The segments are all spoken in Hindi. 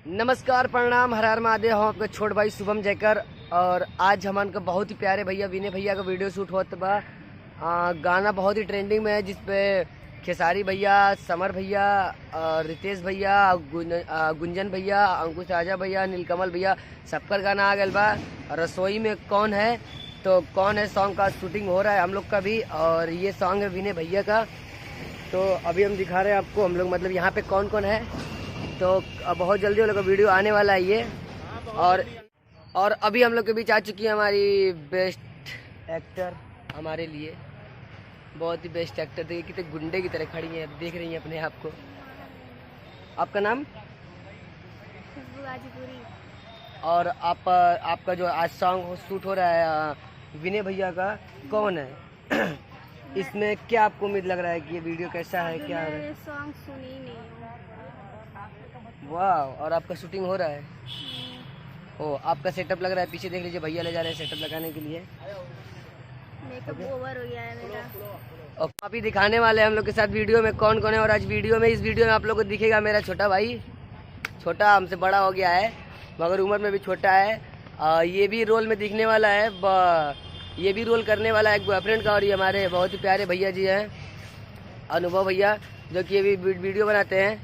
नमस्कार, प्रणाम, हर हर महादेव। हम आपका छोट भाई शुभम जयकर। और आज हमान का बहुत ही प्यारे भैया विनय भैया का वीडियो शूट होता बा। गाना बहुत ही ट्रेंडिंग में है, जिसपे खेसारी भैया, समर भैया, रितेश भैया, गुंजन भैया, अंकुश राजा भैया, नीलकमल भैया, सबका गाना आ गया बा। रसोई में कौन है तो कौन है सॉन्ग का शूटिंग हो रहा है हम लोग का भी। और ये सॉन्ग है विनय भैया का। तो अभी हम दिखा रहे हैं आपको, हम लोग मतलब यहाँ पे कौन कौन है। तो बहुत जल्दी हम लोग का वीडियो आने वाला है ये। और अभी हम लोग के बीच आ चुकी है हमारी बेस्ट एक्टर। हमारे लिए बहुत ही बेस्ट एक्टर। देखिए कितने गुंडे की तरह खड़ी हैं, देख रही हैं अपने आप को। आपका नाम? और आपका जो आज सॉन्ग शूट हो रहा है विनय भैया का, कौन है? इसमें क्या आपको उम्मीद लग रहा है कि ये वीडियो कैसा है? क्या है? सॉन्ग सुनी नहीं। वाह। और आपका शूटिंग हो रहा है? ओ, आपका सेटअप लग रहा है, पीछे देख लीजिए, भैया ले जा रहे हैं सेटअप लगाने के लिए। मेकअप ओवर हो गया है मेरा। और अभी दिखाने वाले हैं हम लोग के साथ वीडियो में कौन कौन है। और आज वीडियो में, इस वीडियो में आप लोग को दिखेगा मेरा छोटा भाई। छोटा हमसे बड़ा हो गया है मगर उम्र में भी छोटा है। ये भी रोल में दिखने वाला है, ये भी रोल करने वाला है एक बॉयफ्रेंड का। और ये हमारे बहुत ही प्यारे भैया जी हैं, अनुभव भैया, जो कि ये भी वीडियो बनाते हैं।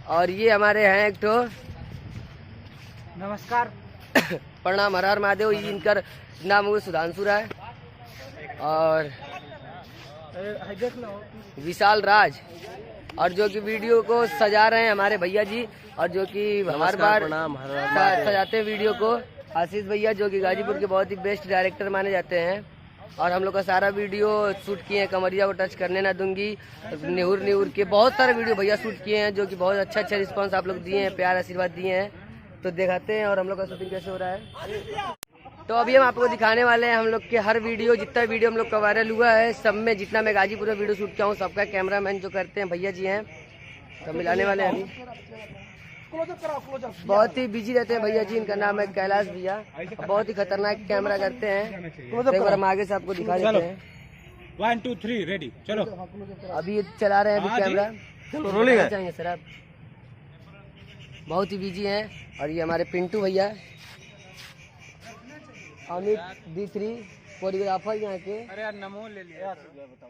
और ये हमारे हैं एक तो, नमस्कार, प्रणाम, हर हर महादेव। इनका नाम हुआ सुधांशु राय और विशाल राज। और जो कि वीडियो को सजा रहे हैं हमारे भैया जी, और जो कि हर बार सजाते हैं वीडियो को, आशीष भैया, जो कि गाजीपुर के बहुत ही बेस्ट डायरेक्टर माने जाते हैं। और हम लोग का सारा वीडियो शूट किए हैं, कमरिया को टच करने ना दूंगी, निहुर के बहुत सारे वीडियो भैया शूट किए हैं, जो कि बहुत अच्छा रिस्पांस आप लोग दिए हैं, प्यार आशीर्वाद दिए हैं। तो दिखाते हैं और हम लोग का शूटिंग कैसे हो रहा है। तो अभी हम आपको दिखाने वाले हैं हम लोग के हर वीडियो, जितना वीडियो हम लोग का वायरल हुआ है सब में, जितना मैं गाजीपुर में वीडियो शूट किया हूँ, सबका कैमरामैन जो करते हैं भैया जी हैं, सब मिलाने वाले हैं अभी। बहुत ही बिजी रहते हैं भैया जी। इनका नाम है कैलाश भैया, बहुत ही खतरनाक कैमरा करते हैं। एक बार हम आगे से आपको दिखा देते हैं। 1 2 3 रेडी, चलो। अभी ये चला रहे हैं अभी कैमरा। चलो रोलिंग है। चाहिए सर आप, बहुत ही बिजी हैं। और ये हमारे पिंटू भैया, अमित D3 कोरियोग्राफर यहाँ के। अरे यार नमो ले लिया, बताओ।